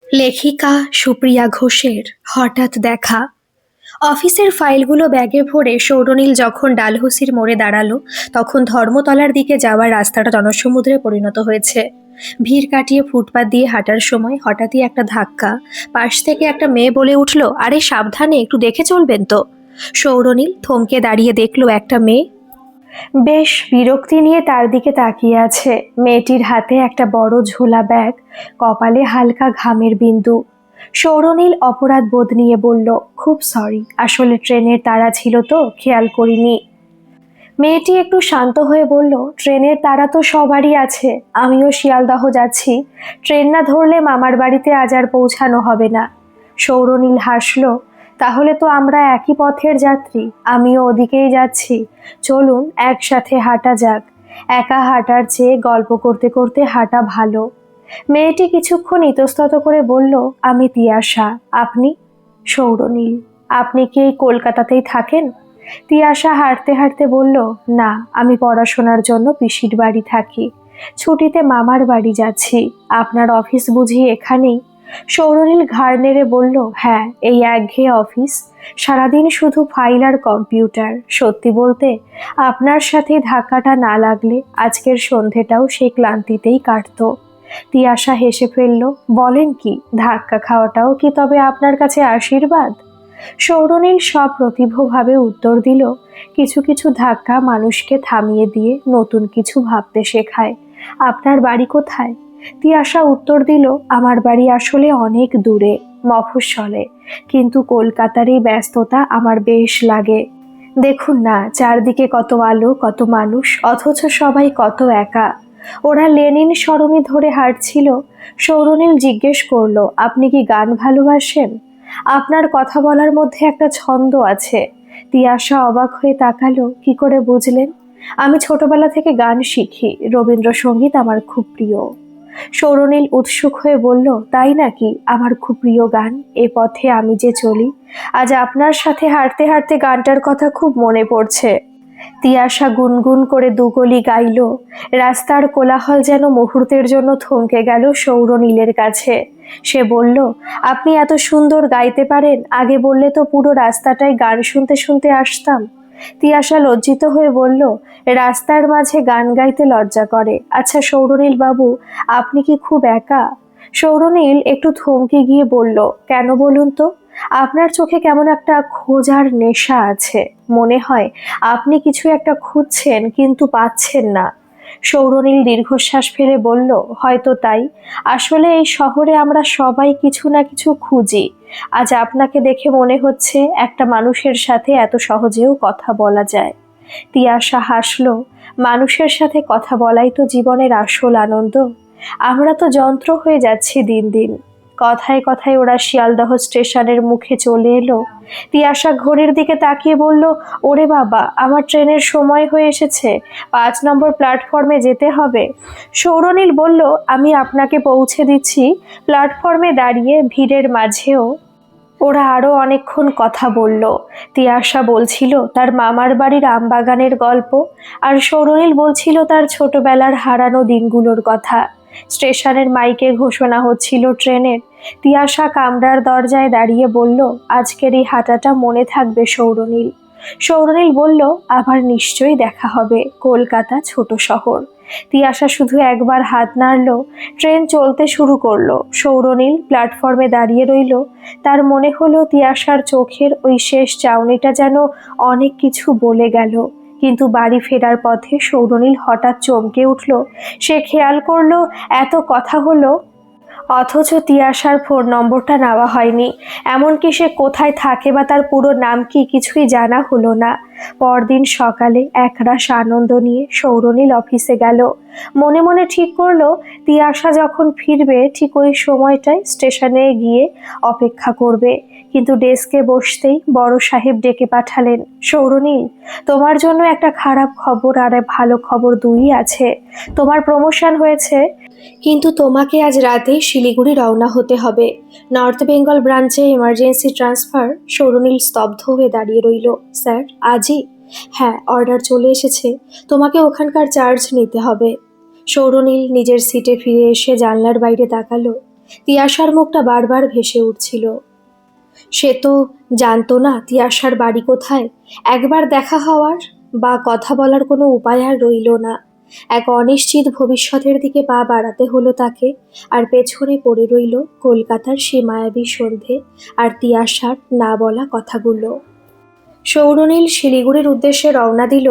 লেখিকা সুপ্রিয়া ঘোষের হঠাৎ দেখা। অফিসের ফাইলগুলো ব্যাগে ভরে সৌরনীল যখন ডালহৌসির মোড়ে দাঁড়ালো, তখন ধর্মতলার দিকে যাওয়ার রাস্তাটা জনসমুদ্রে পরিণত হয়েছে। ভিড় কাটিয়ে ফুটপাত দিয়ে হাঁটার সময় হঠাৎই একটা ধাক্কা। পাশ থেকে একটা মেয়ে বলে উঠল, আরে সাবধানে, একটু দেখে চলবেন তো। সৌরনীল থমকে দাঁড়িয়ে দেখলো একটা মেয়ে বেশ বিরক্তি নিয়ে তার দিকে তাকিয়ে আছে। মেয়েটির হাতে একটা বড় ঝোলা ব্যাগ, কপালে হালকা ঘামের বিন্দু। সৌরনীল অপরাধ বোধ নিয়ে বলল, খুব সরি, আসলে ট্রেনের তাড়া ছিল তো খেয়াল করিনি। মেয়েটি একটু শান্ত হয়ে বলল, ট্রেনের তাড়া তো সবারই আছে, আমিও শিয়ালদহ যাচ্ছি, ট্রেন না ধরলে মামার বাড়িতে আজ আর পৌঁছানো হবে না। সৌরনীল হাসল, তাহলে তো আমরা একই পথের যাত্রী, আমিও ওদিকেই যাচ্ছি, চলুন একসাথে হাঁটা যাক। একা হাঁটার চেয়ে গল্প করতে করতে হাঁটা ভালো। মেয়েটি কিছুক্ষণ ইতস্তত করে বলল, আমি তিয়াশা, আপনি? সৌরনীল, আপনি কি এই কলকাতাতেই থাকেন? তিয়াশা হাঁটতে হাঁটতে বলল, না, আমি পড়াশোনার জন্য পিসির বাড়ি থাকি, ছুটিতে মামার বাড়ি যাচ্ছি। আপনার অফিস বুঝি এখানেই? সৌরনীল ঘাড় নেড়ে বলল, হ্যাঁ, এই একঘেয়ে অফিস, সারাদিন শুধু ফাইল আর কম্পিউটার। সত্যি বলতে, আপনার সাথে ধাক্কাটা না লাগলে আজকের সন্ধেটাও সেই ক্লান্তিতেই কাটতো। তিয়াশা হেসে ফেলল, বলেন কি, ধাক্কা খাওয়াটাও কি তবে আপনার কাছে আশীর্বাদ? সৌরনীল সপ্রতিভভাবে উত্তর দিল, কিছু কিছু ধাক্কা মানুষকে থামিয়ে দিয়ে নতুন কিছু ভাবতে শেখায়। আপনার বাড়ি কোথায়? তিয়াশা উত্তর দিল, আমার বাড়ি আসলে অনেক দূরে, মফস্বলে, কিন্তু কলকাতার এই ব্যস্ততা আমার বেশ লাগে। দেখুন না, চারদিকে কত আলো, কত মানুষ, অথচ সবাই কত একা। ওরা লেনিন সরণি ধরে হাঁটছিল। সৌরনীল জিজ্ঞেস করলো, আপনি কি গান ভালোবাসেন? আপনার কথা বলার মধ্যে একটা ছন্দ আছে। তিয়াশা অবাক হয়ে তাকালো, কি করে বুঝলেন? আমি ছোটবেলা থেকে গান শিখি, রবীন্দ্রসঙ্গীত আমার খুব প্রিয়। সৌরনীল উৎসুক হয়ে বলল, তাই নাকি? আমার খুব প্রিয় গান এ পথে আমি যে চলি। আজ আপনার সাথে হাঁটতে হাঁটতে গানটার কথা খুব মনে পড়ছে। তিয়াশা গুনগুন করে দুগলি গাইল। রাস্তার কোলাহল যেন মুহূর্তের জন্য থমকে গেল সৌরনীলের কাছে। সে বলল, আপনি এত সুন্দর গাইতে পারেন, আগে বললে তো পুরো রাস্তাটায় গান শুনতে শুনতে আসতাম। তিয়াশা লজ্জিত হয়ে বলল, রাস্তার মাঝে গান গাইতে লজ্জা করে? আচ্ছা সৌরনীল বাবু, আপনি কি খুব একা? সৌরনীল একটু থমকে গিয়ে বলল, কেন বলুন তো? আপনার চোখে কেমন একটা খোঁজার নেশা আছে, মনে হয় আপনি কিছু একটা খুঁজছেন কিন্তু পাচ্ছেন না। সৌরনীল দীর্ঘশ্বাস ফেলে বলল, হয়তো তাই, আসলে এই শহরে আমরা সবাই কিছু না কিছু খুঁজি। আজ আপনাকে দেখে মনে হচ্ছে একটা মানুষের সাথে এত সহজেও কথা বলা যায়। তিয়াশা হাসলো, মানুষের সাথে কথা বলাই তো জীবনের আসল আনন্দ। আমরা তো যন্ত্র হয়ে যাচ্ছি দিন দিন। কথায় কথায় ওরা শিয়ালদহ স্টেশনের মুখে চলে এলো। তিয়াশা ঘড়ির দিকে তাকিয়ে বলল, ওরে বাবা, আমার ট্রেনের সময় হয়ে এসেছে, 5 নম্বর প্ল্যাটফর্মে যেতে হবে। সৌরনীল বলল, আমি আপনাকে পৌঁছে দিচ্ছি। প্ল্যাটফর্মে দাঁড়িয়ে ভিড়ের মাঝেও ওরা আরো অনেকক্ষণ কথা বলল। তিয়াশা বলছিল তার মামার বাড়ির আমবাগানের গল্প, আর সৌরনীল বলছিল তার ছোটবেলার হারানো দিনগুলোর কথা। স্টেশনের মাইকে ঘোষণা হচ্ছিল ট্রেনের। তিয়াশা কামরার দরজায় দাঁড়িয়ে বলল, আজকের এই হাঁটাটা মনে থাকবে সৌরনীল। সৌরনীল বলল, আবার নিশ্চয়ই দেখা হবে, কলকাতা ছোট শহর। তিয়াশা শুধু একবার হাত নাড়ল। ট্রেন চলতে শুরু করলো। সৌরনীল প্ল্যাটফর্মে দাঁড়িয়ে রইল। তার মনে হলো তিয়াশার চোখের ওই শেষ চাউনিটা যেন অনেক কিছু বলে গেল। কিন্তু বাড়ি ফেরার পথে সৌরনীল হঠাৎ চমকে উঠল। সে খেয়াল করলো এত কথা হলো, অথচ তিয়াশার ফোন নম্বরটা নেওয়া হয়নি। এমনকি সে কোথায় থাকে বা তার পুরো নাম কি কিছুই জানা হলো না। পরদিন সকালে একরাশ আনন্দ নিয়ে সৌরনীল অফিসে গেল। মনে মনে ঠিক করলো, তিয়াশা যখন ফিরবে ঠিক ওই সময়টায় স্টেশনে গিয়ে অপেক্ষা করবে। কিন্তু ডেস্কে বসতেই বড় সাহেব ডেকে পাঠালেন, সৌরনীল, তোমার জন্য একটা খারাপ খবর আর ভালো খবর দুই আছে। তোমার প্রমোশন হয়েছে, কিন্তু তোমাকে আজ রাতে শিলিগুড়ি রওনা হতে হবে। নর্থ বেঙ্গল ব্রাঞ্চে এমার্জেন্সি ট্রান্সফার। সৌরনীল স্তব্ধ হয়ে দাঁড়িয়ে রইল। স্যার, আজই? হ্যাঁ, অর্ডার চলে এসেছে, তোমাকে ওখানকার চার্জ নিতে হবে। সৌরনীল নিজের সিটে ফিরে এসে জানলার বাইরে তাকালো। তিয়াশার মুখটা বারবার ভেসে উঠছিল। সে তো জানতো না তিয়াশার বাড়ি কোথায়। একবার দেখা হওয়ার বা কথা বলার কোনো উপায় আর রইল না। এক অনিশ্চিত ভবিষ্যতের দিকে পা বাড়াতে হলো তাকে। আর পেছনে পড়ে রইল কলকাতার সে মায়াবী সন্ধে আর তিয়াশার না বলা কথাগুলো। সৌরনীল শিলিগুড়ির উদ্দেশ্যে রওনা দিল।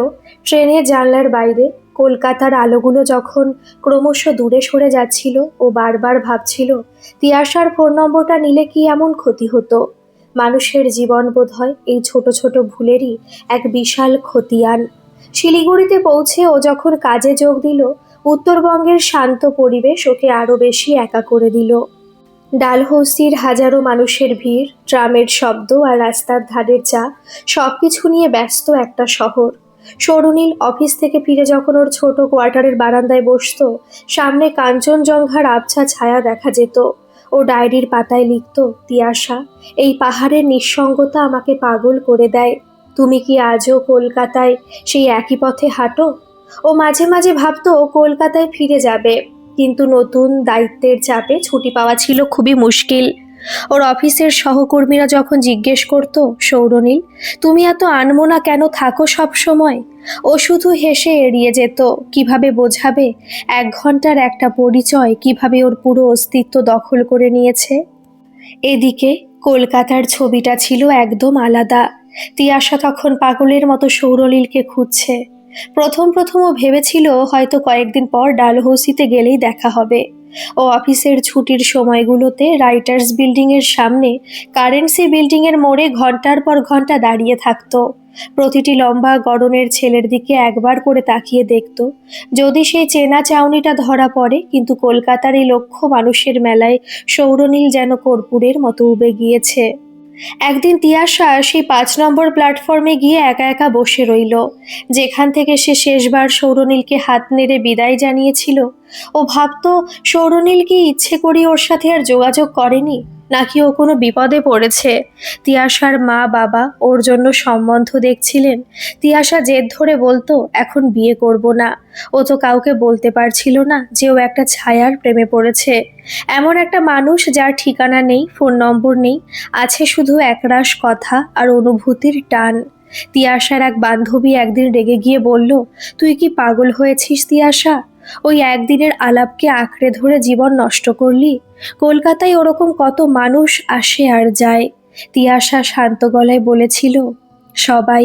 ট্রেনের জানলার বাইরে কলকাতার আলোগুলো যখন ক্রমশ দূরে সরে যাচ্ছিল, ও বারবার ভাবছিল তিয়াশার ফোন নম্বরটা নিলে কি এমন ক্ষতি হতো। মানুষের জীবন বোধহয় এই ছোট ছোট ভুলেরই এক বিশাল খতিয়ান। শিলিগুড়িতে পৌঁছে ও যখন কাজে যোগ দিল, উত্তরবঙ্গের শান্ত পরিবেশ ওকে আরো বেশি একা করে দিল। ডালহৌসির হাজারো মানুষের ভিড়, ট্রামের শব্দ আর রাস্তার ধারের চা, সবকিছু নিয়ে ব্যস্ত একটা শহর। সরুনীল অফিস থেকে ফিরে যখন ওর ছোট কোয়ার্টারের বারান্দায় বসতো, সামনে কাঞ্চনজঙ্ঘার আবছা ছায়া দেখা যেত। ও ডায়েরির পাতায় লিখত, তিয়াশা, এই পাহাড়ের নিঃসঙ্গতা আমাকে পাগল করে দেয়। তুমি কি আজও কলকাতায় সেই একই পথে হাঁটো? ও মাঝে মাঝে ভাবতো কলকাতায় ফিরে যাবে, কিন্তু নতুন দায়িত্বের চাপে ছুটি পাওয়া ছিল খুবই মুশকিল। ওর অফিসের সহকর্মীরা যখন জিজ্ঞেস করত, সৌরনীল, তুমি এত আনমনা কেন থাকো সব সময়? ও শুধু হেসে এড়িয়ে যেত। কিভাবে বোঝাবে 1 ঘন্টার একটা পরিচয় কিভাবে ওর পুরো অস্তিত্ব দখল করে নিয়েছে। এদিকে কলকাতার ছবিটা ছিল একদম আলাদা। তিয়াশা তখন পাগলের মতো সৌরলীলকে খুঁজছে। প্রথম প্রথম ও ভেবেছিল হয়তো কয়েকদিন পর ডালহৌসিতে গেলেই দেখা হবে। ও অফিসের ছুটির সময়গুলোতে রাইটার্স বিল্ডিং এর সামনে কারেন্সি বিল্ডিং এর মোড়ে ঘন্টার পর ঘন্টা দাঁড়িয়ে থাকতো। প্রতিটি লম্বা গড়নের ছেলের দিকে একবার করে তাকিয়ে দেখত, যদি সেই চেনা চাউনিটা ধরা পড়ে। কিন্তু কলকাতার এই লক্ষ মানুষের মেলায় সৌরনীল যেন কর্পূরের মতো উবে গিয়েছে। একদিন তিয়াশা সেই 5 নম্বর প্ল্যাটফর্মে গিয়ে একা একা বসে রইল, যেখান থেকে সে শেষবার সৌরনীলকে হাত নেড়ে বিদায় জানিয়েছিল। ও ভাবতো সৌরনীল কি ইচ্ছে করি ওর সাথে আর যোগাযোগ করেনি, নাকি ও কোনো বিপদে পড়েছে। তিয়াশার মা বাবা ওর জন্য সম্বন্ধ দেখছিলেন। তিয়াশা জেদ ধরে বলতো এখন বিয়ে করব না। ও তো কাউকে বলতে পারছিল না যে ও একটা ছায়ার প্রেমে পড়েছে, এমন একটা মানুষ যার ঠিকানা নেই, ফোন নম্বর নেই, আছে শুধু একরাশ কথা আর অনুভূতির টান। তিয়াশার এক বান্ধবী একদিন রেগে গিয়ে বলল, তুই কি পাগল হয়েছিস তিয়াশা? ওই একদিনের আলাপকে আঁকড়ে ধরে জীবন নষ্ট করলি। কলকাতায় ওরকম কত মানুষ আসে আর যায়। তিয়াশা শান্ত গলায় বলেছিল, সবাই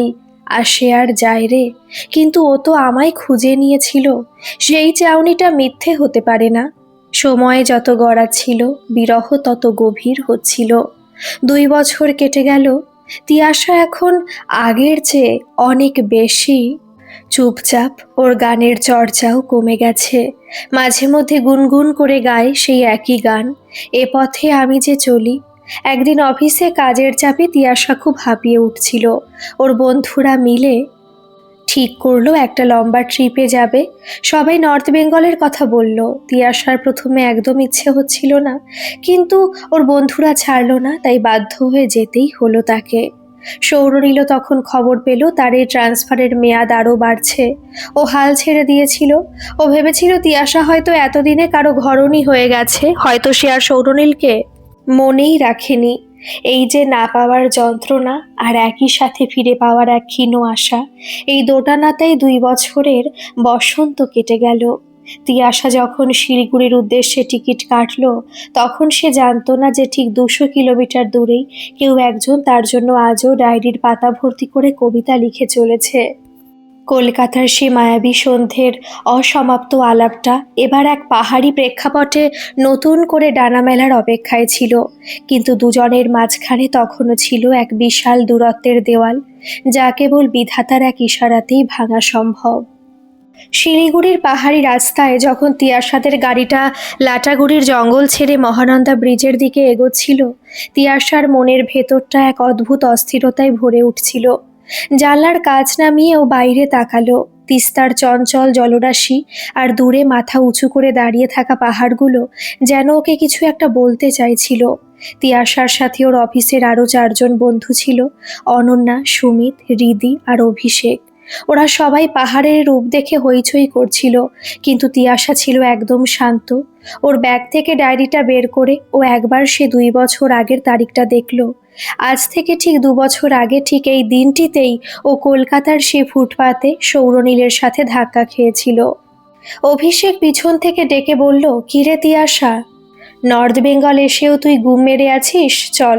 আসে আর যায় রে, কিন্তু ও তো আমায় খুঁজে নিয়েছিল। সেই চাউনিটা মিথ্যে হতে পারে না। সময়ে যত গড়াচ্ছিল, বিরহ তত গভীর হচ্ছিল। 2 বছর কেটে গেল। তিয়াশা এখন আগের চেয়ে অনেক বেশি চুপচাপ। ওর গানের চর্চাও কমে গেছে। মাঝে মধ্যে গুনগুন করে গায় সেই একই গান, এ পথে আমি যে চলি। একদিন অফিসে কাজের চাপে তিয়াশা খুব হাঁপিয়ে উঠছিল। ওর বন্ধুরা মিলে ঠিক করলো একটা লম্বা ট্রিপে যাবে। সবাই নর্থ বেঙ্গলের কথা বলল। তিয়াশার প্রথমে একদম ইচ্ছে হচ্ছিল না, কিন্তু ওর বন্ধুরা ছাড়লো না, তাই বাধ্য হয়ে যেতেই হলো তাকে। সৌরনীল তখন খবর পেল তার এই ট্রান্সফারের মেয়াদ আরও বাড়ছে। ও হাল ছেড়ে দিয়েছিল। ও ভেবেছিল তিয়াশা হয়তো এতদিনে কারো ঘরণী হয়ে গেছে, হয়তো সে আর সৌরনীলকে মনেই রাখেনি। এই যে না পাওয়ার যন্ত্রণা আর একই সাথে ফিরে পাওয়ার এক ক্ষীণ আশা, এই দোটানাতেই 2 বছরের বসন্ত কেটে গেল। তিয়াশা যখন শিলিগুড়ির উদ্দেশ্যে টিকিট কাটলো, তখন সে জানতো না যে ঠিক 200 কিলোমিটার দূরেই কেউ একজন তার জন্য আজও ডায়েরির পাতা ভর্তি করে কবিতা লিখে চলেছে। কলকাতার সে মায়াবী সন্ধ্যের অসমাপ্ত আলাপটা এবার এক পাহাড়ি প্রেক্ষাপটে নতুন করে ডানা মেলার অপেক্ষায় ছিল। কিন্তু দুজনের মাঝখানে তখনও ছিল এক বিশাল দূরত্বের দেওয়াল, যা কেবল বিধাতার এক ইশারাতেই ভাঙা সম্ভব। শিলিগুড়ির পাহাড়ি রাস্তায় যখন তিয়াশাদের গাড়িটা লাটাগুড়ির জঙ্গল ছেড়ে মহানন্দা ব্রিজের দিকে এগোচ্ছিল, তিয়াশার মনের ভেতরটা এক অদ্ভুত অস্থিরতায় ভরে উঠছিল। জানলার কাঁচ নামিয়ে ও বাইরে তাকালো। তিস্তার চঞ্চল জলরাশি আর দূরে মাথা উঁচু করে দাঁড়িয়ে থাকা পাহাড়গুলো যেন ওকে কিছু একটা বলতে চাইছিল। তিয়াশার সাথে ওর অফিসের আরও 4 জন বন্ধু ছিল, অনন্যা, সুমিত, হৃদি আর অভিষেক। ওরা সবাই পাহাড়ের রূপ দেখে হইচই করছিল, কিন্তু তিয়াশা ছিল একদম শান্ত। ওর ব্যাগ থেকে ডায়েরিটা বের করে ও একবার সে 2 বছর আগের তারিখটা দেখল। আজ থেকে ঠিক 2 বছর আগে ঠিক এই দিনটিতেই ও কলকাতার সে ফুটপাতে সৌরনীলের সাথে ধাক্কা খেয়েছিল। অভিষেক পিছন থেকে ডেকে বলল, কিরে তিয়াশা, নর্থ বেঙ্গল এসেও তুই গুম মেরে আছিস? চল,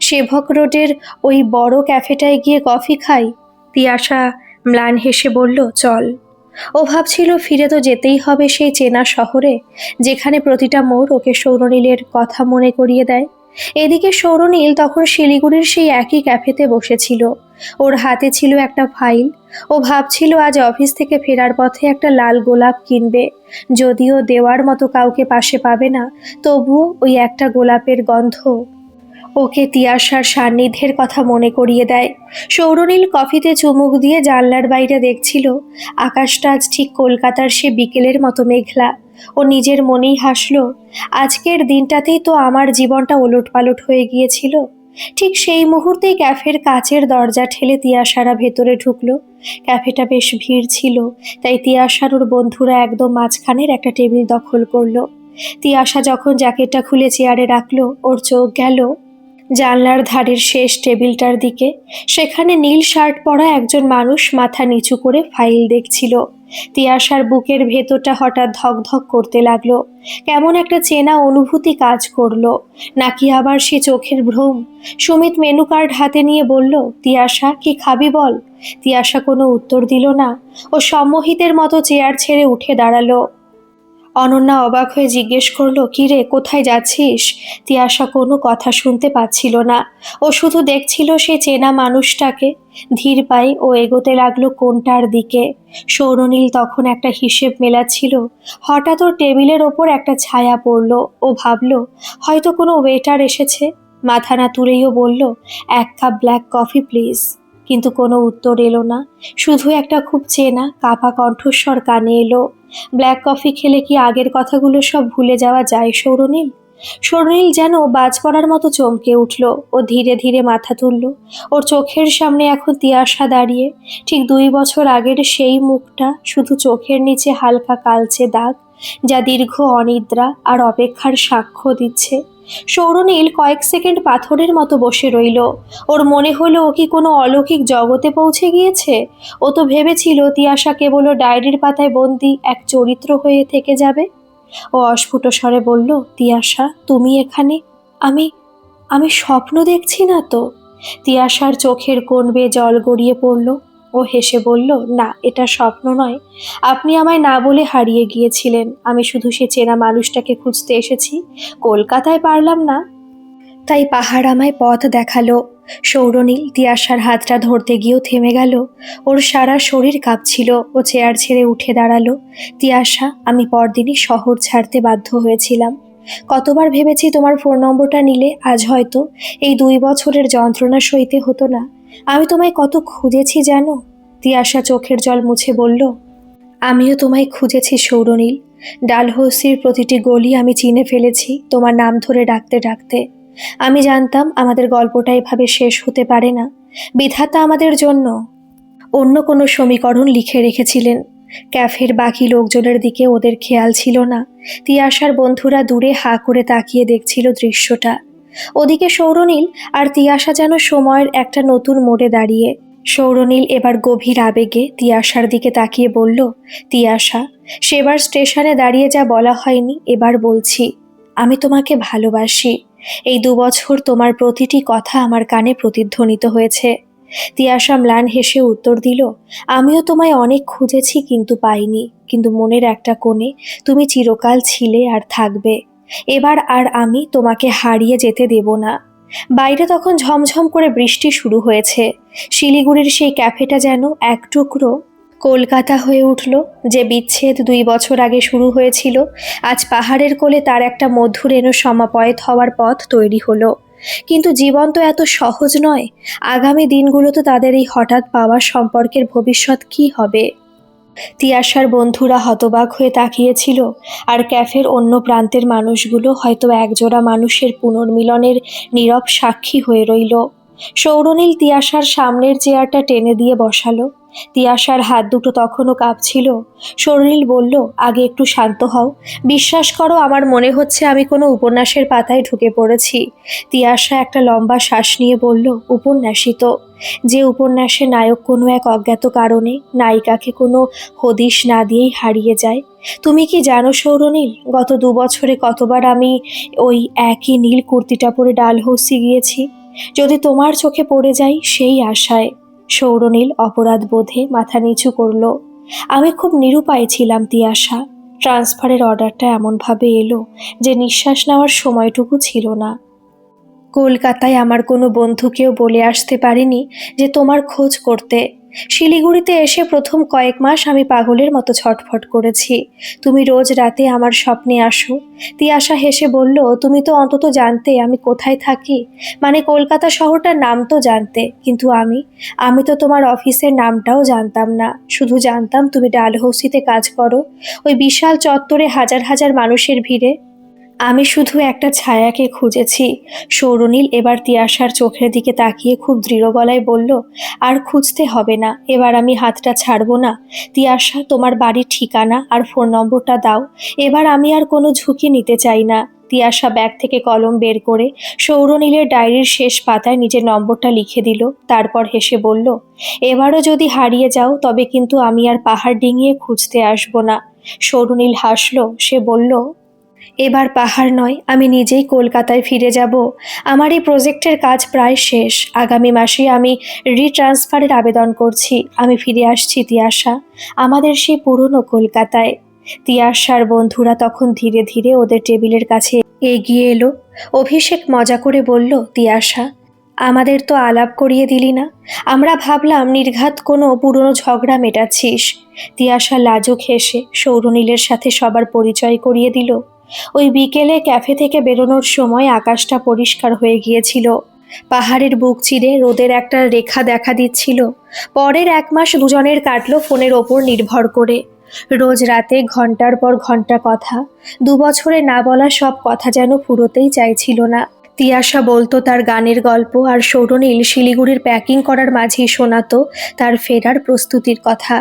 সেভক রোডের ওই বড় ক্যাফেটায় গিয়ে কফি খাই। তিয়াশা ম্লান হেসে বলল, চল। ও ভাবছিল ফিরে তো যেতেই হবে সেই চেনা শহরে, যেখানে প্রতিটা মোড় ওকে সৌরনীলের কথা মনে করিয়ে দেয়। এদিকে সৌরনীল তখন শিলিগুড়ির সেই একই ক্যাফেতে বসেছিল। ওর হাতে ছিল একটা ফাইল। ও ভাবছিল আজ অফিস থেকে ফেরার পথে একটা লাল গোলাপ কিনবে। যদিও দেওয়ার মতো কাউকে পাশে পাবে না, তবুও ওই একটা গোলাপের গন্ধ ওকে তিয়াশার সান্নিধ্যের কথা মনে করিয়ে দেয়। সৌরনীল কফিতে চুমুক দিয়ে জানলার বাইরে দেখছিল। আকাশটা আজ ঠিক কলকাতার সে বিকেলের মতো মেঘলা। ও নিজের মনেই হাসল, আজকের দিনটাতেই তো আমার জীবনটা ওলটপালট হয়ে গিয়েছিল। ঠিক সেই মুহূর্তেই ক্যাফের কাচের দরজা ঠেলে তিয়াশারা ভেতরে ঢুকলো। ক্যাফেটা বেশ ভিড় ছিল, তাই তিয়াশার ওর বন্ধুরা একদম মাঝখানের একটা টেবিল দখল করলো। তিয়াশা যখন জ্যাকেটটা খুলে চেয়ারে রাখলো, ওর চোখ গেল জানলার ধারের শেষ টেবিলটার দিকে। সেখানে নীল শার্ট পরা একজন মানুষ মাথা নিচু করে ফাইল দেখছিল। তিয়াশার বুকের ভেতরটা হঠাৎ ধকধক করতে লাগলো। কেমন একটা চেনা অনুভূতি কাজ করলো, নাকি আবার সে চোখের ভ্রম? সুমিত মেনু কার্ড হাতে নিয়ে বলল, তিয়াশা, কি খাবি বল? তিয়াশা কোনো উত্তর দিল না। ও সম্মোহিতের মতো চেয়ার ছেড়ে উঠে দাঁড়ালো। অনন্যা অবাক হয়ে জিজ্ঞেস করলো, কি রে, কোথায় যাচ্ছিস? তিয়াশা কোনো কথা শুনতে পাচ্ছিল না। ও শুধু দেখছিল সে চেনা মানুষটাকে। ধীর পায়ে ও এগোতে লাগলো কোণটার দিকে। সৌরনীল তখন একটা হিসেব মেলাচ্ছিল। হঠাৎ ওর টেবিলের ওপর একটা ছায়া পড়ল। ও ভাবল হয়তো কোনো ওয়েটার এসেছে। মাথা না তুলেইও বলল, 1 কাপ ব্ল্যাক কফি প্লিজ। কিন্তু কোনো উত্তর এলো না। শুধু একটা খুব চেনা কাঁপা কণ্ঠস্বর কানে এলো, ব্ল্যাক কফি খেলে কি আগের কথাগুলো সব ভুলে যাওয়া যায় সৌরনীল? সৌরনীল যেন বাজ পড়ার মতো চমকে উঠল। ও ধীরে ধীরে মাথা তুলল। ওর চোখের সামনে এখন তিয়াশা দাঁড়িয়ে, ঠিক 2 বছর আগের সেই মুখটা, শুধু চোখের নিচে হালকা কালচে দাগ, যা দীর্ঘ অনিদ্রা আর অপেক্ষার সাক্ষ্য দিচ্ছে। সৌরনীল কয়েক সেকেন্ড পাথরের মতো বসে রইল। ওর মনে হলো ও কি কোনো অলৌকিক জগতে পৌঁছে গিয়েছে। ও তো ভেবেছিল তিয়াশা কেবল ডায়েরির পাতায় বন্দি এক চরিত্র হয়ে থেকে যাবে। ও অস্ফুট স্বরে বলল, তিয়াশা, তুমি এখানে? আমি আমি স্বপ্ন দেখছি না তো? তিয়াশার চোখের কোণ বেয়ে জল গড়িয়ে পড়ল। ও হেসে বলল, না, এটা স্বপ্ন নয়। আপনি আমায় না বলে হারিয়ে গিয়েছিলেন। আমি শুধু সে চেনা মানুষটাকে খুঁজতে এসেছি। কলকাতায় পারলাম না, তাই পাহাড় আমায় পথ দেখালো। সৌরনীল তিয়াশার হাতটা ধরতে গিয়েও থেমে গেল। ওর সারা শরীর কাঁপছিল। ও চেয়ার ছেড়ে উঠে দাঁড়ালো। তিয়াশা, আমি পরদিনই শহর ছাড়তে বাধ্য হয়েছিলাম। কতবার ভেবেছি তোমার ফোন নম্বরটা নিলে আজ হয়তো এই 2 বছরের যন্ত্রণা সইতে হতো না। আমি তোমায় কত খুঁজেছি জানো? তিয়াশা চোখের জল মুছে বলল, আমিও তোমায় খুঁজেছি সৌরনীল। ডালহৌসির প্রতিটি গলি আমি চিনে ফেলেছি তোমার নাম ধরে ডাকতে ডাকতে। আমি জানতাম আমাদের গল্পটা এভাবে শেষ হতে পারে না। বিধাতা আমাদের জন্য অন্য কোনো সমীকরণ লিখে রেখেছিলেন। ক্যাফের বাকি লোকজনের দিকে ওদের খেয়াল ছিল না। তিয়াশার বন্ধুরা দূরে হাঁ করে তাকিয়ে দেখছিল দৃশ্যটা। ওদিকে সৌরনীল আর তিয়াশা যেন সময়ের একটা নতুন মোড়ে দাঁড়িয়ে। সৌরনীল এবার গভীর আবেগে তিয়াশার দিকে তাকিয়ে বলল, তিয়াশা, সেবার স্টেশনে দাঁড়িয়ে যা বলা হয়নি এবার বলছি, আমি তোমাকে ভালোবাসি। এই 2 বছর তোমার প্রতিটি কথা আমার কানে প্রতিধ্বনিত হয়েছে। তিয়াশা ম্লান হেসে উত্তর দিল, আমিও তোমায় অনেক খুঁজেছি কিন্তু পাইনি। কিন্তু মনের একটা কোণে তুমি চিরকাল ছিলে আর থাকবে। এবার আর আমি তোমাকে হারিয়ে যেতে দেব না। বাইরে তখন ঝমঝম করে বৃষ্টি শুরু হয়েছে। শিলিগুড়ির সেই ক্যাফেটা যেন এক টুকরো কলকাতা হয়ে উঠল। যে বিচ্ছেদ 2 বছর আগে শুরু হয়েছিল, আজ পাহাড়ের কোলে তার একটা মধুরেণ সমাপয়েত হওয়ার পথ তৈরি হলো। কিন্তু জীবন তো এত সহজ নয়। আগামী দিনগুলো তো তাদের এই হঠাৎ পাওয়া সম্পর্কের ভবিষ্যৎ কি হবে? তিয়াশার বন্ধুরা হতবাক হয়ে তাকিয়েছিল, আর ক্যাফের অন্য প্রান্তের মানুষগুলো হয়তো একজোড়া মানুষের পুনর্মিলনের নীরব সাক্ষী হয়ে রইল। সৌরনীল তিয়াশার সামনের চেয়ারটা টেনে দিয়ে বসালো। তিয়াশার হাত দুটো তখনও কাঁপছিল। সৌরনীল বলল, আগে একটু শান্ত হও। বিশ্বাস করো, আমার মনে হচ্ছে আমি কোনো উপন্যাসের পাতায় ঢুকে পড়েছি। তিয়াশা একটা লম্বা শ্বাস নিয়ে বলল, উপন্যাসই তো। যে উপন্যাসে নায়ক কোনো এক অজ্ঞাত কারণে নায়িকাকে কোনো হদিশ না দিয়েই হারিয়ে যায়। তুমি কি জানো সৌরনীল, গত 2 বছরে কতবার আমি ওই একই নীল কুর্তিটা পরে ডালহৌসি গিয়েছি, যদি তোমার চোখে পড়ে যাই সেই আশায়। সৌরনীল অপরাধ বোধে মাথা নিচু করল। আমি খুব নিরুপায় ছিলাম তিয়াশা। ট্রান্সফারের অর্ডারটা এমনভাবে এলো যে নিঃশ্বাস নেওয়ার সময়টুকু ছিল না। কলকাতায় আমার কোনো বন্ধুকেও বলে আসতে পারিনি যে তোমার খোঁজ করতে। শিলিগুড়িতে এসে প্রথম কয়েক মাস আমি পাগলের মতো ছটফট করেছি। তুমি রোজ রাতে আমার স্বপ্নে আসো। তিয়াশা হেসে বলল, তুমি তো অন্তত জানতে আমি কোথায় থাকি, মানে কলকাতা শহরটার নাম তো জানতে, কিন্তু আমি তো তোমার অফিসের নামটাও জানতাম না। শুধু জানতাম তুমি ডালহৌসিতে কাজ করো, ওই বিশাল চত্বরে হাজার হাজার মানুষের ভিড়ে। আমি শুধু একটা ছায়াকে খুঁজেছি। সৌরনীল এবার তিয়াশার চোখের দিকে তাকিয়ে খুব দৃঢ় গলায় বলল, আর খুঁজতে হবে না, এবার আমি হাতটা ছাড়বো না। তিয়াশা, তোমার বাড়ির ঠিকানা আর ফোন নম্বরটা দাও। এবার আমি আর কোনো ঝুঁকি নিতে চাই না। তিয়াশা ব্যাগ থেকে কলম বের করে সৌরনীলের ডায়েরির শেষ পাতায় নিজের নম্বরটা লিখে দিল। তারপর হেসে বলল, এবারও যদি হারিয়ে যাও তবে কিন্তু আমি আর পাহাড় ডিঙিয়ে খুঁজতে আসবো না। সৌরনীল হাসল। সে বলল, এবার পাহাড় নয়, আমি নিজেই কলকাতায় ফিরে যাব। আমার এই প্রজেক্টের কাজ প্রায় শেষ। আগামী মাসে আমি রিট্রান্সফারের আবেদন করছি। আমি ফিরে আসছি তিয়াশা, আমাদের সেই পুরনো কলকাতায়। তিয়াশার বন্ধুরা তখন ধীরে ধীরে ওদের টেবিলের কাছে এগিয়ে এলো। অভিষেক মজা করে বলল, তিয়াশা, আমাদের তো আলাপ করিয়ে দিলি না। আমরা ভাবলাম নির্ঘাত কোনো পুরনো ঝগড়া মেটাচ্ছিস। তিয়াশা লাজুক হেসে সৌরনীলের সাথে সবার পরিচয় করিয়ে দিল। ওই বিকেলে ক্যাফে থেকে বেরোনোর সময় আকাশটা পরিষ্কার হয়ে গিয়েছিল। পাহাড়ের বুক চিরে রোদের একটা রেখা দেখা দিচ্ছিল। পরের 1 মাস দুজনের কাটলো ফোনের ওপর নির্ভর করে। রোজ রাতে ঘন্টার পর ঘন্টা কথা। 2 বছরে না বলা সব কথা যেন ফুরোতেই চাইছিল না। তিয়াশা বলতো তার গানের গল্প, আর সৌরনীল শিলিগুড়ির প্যাকিং করার মাঝেই শোনাতো তার ফেরার প্রস্তুতির কথা।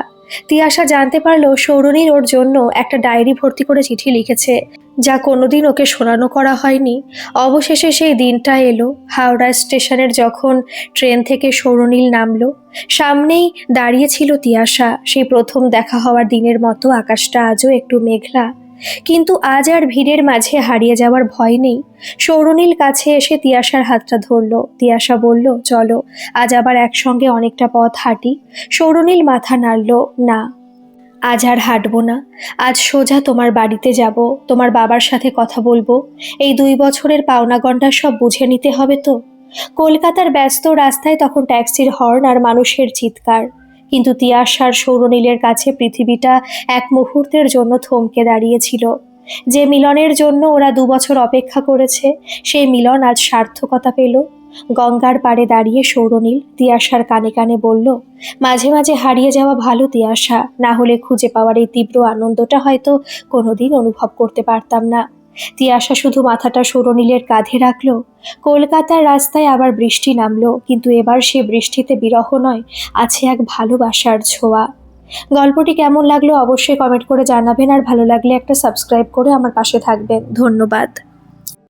তিয়াশা জানতে পারলো সৌরনীল ওর জন্য একটা ডায়েরি ভর্তি করে চিঠি লিখেছে, যা কোনোদিন ওকে শোনানো করা হয়নি। অবশেষে সেই দিনটা এলো। হাওড়া স্টেশনের যখন ট্রেন থেকে সৌরনীল নামলো, সামনেই দাঁড়িয়েছিল তিয়াশা। সেই প্রথম দেখা হওয়ার দিনের মতো আকাশটা আজও একটু মেঘলা, কিন্তু আজ আর ভিড়ের মাঝে হারিয়ে যাওয়ার ভয় নেই। সৌরনীল কাছে এসে তিয়াশার হাতটা ধরল। তিয়াশা বলল, চলো আজ আবার একসঙ্গে অনেকটা পথ হাঁটি। সৌরনীল মাথা নাড়ল, না, আজ আর হাঁটবো না। আজ সোজা তোমার বাড়িতে যাব, তোমার বাবার সাথে কথা বলবো। এই 2 বছরের পাওনা গন্ডা সব বুঝে নিতে হবে তো। কলকাতার ব্যস্ত রাস্তায় তখন ট্যাক্সির হর্ন আর মানুষের চিৎকার, কিন্তু তিয়াশার সৌরনীলের কাছে পৃথিবীটা এক মুহূর্তের জন্য থমকে দাঁড়িয়েছিল। যে মিলনের জন্য ওরা 2 বছর অপেক্ষা করেছে, সেই মিলন আজ সার্থকতা পেল। গঙ্গার পাড়ে দাঁড়িয়ে সৌরনীল তিয়াশার কানে কানে বলল, মাঝে মাঝে হারিয়ে যাওয়া ভালো তিয়াশা, না হলে খুঁজে পাওয়ার এই তীব্র আনন্দটা হয়তো কোনোদিন অনুভব করতে পারতাম না। তিয়াশা শুধু মাথাটা সৌরনীলের কাঁধে রাখলো। কলকাতার রাস্তায় আবার বৃষ্টি নামলো, কিন্তু এবার সে বৃষ্টিতে বিরহ নয়, আছে এক ভালোবাসার ছোঁয়া। গল্পটি কেমন লাগলো অবশ্যই কমেন্ট করে জানাবেন, আর ভালো লাগলে একটা সাবস্ক্রাইব করে আমার পাশে থাকবেন। ধন্যবাদ।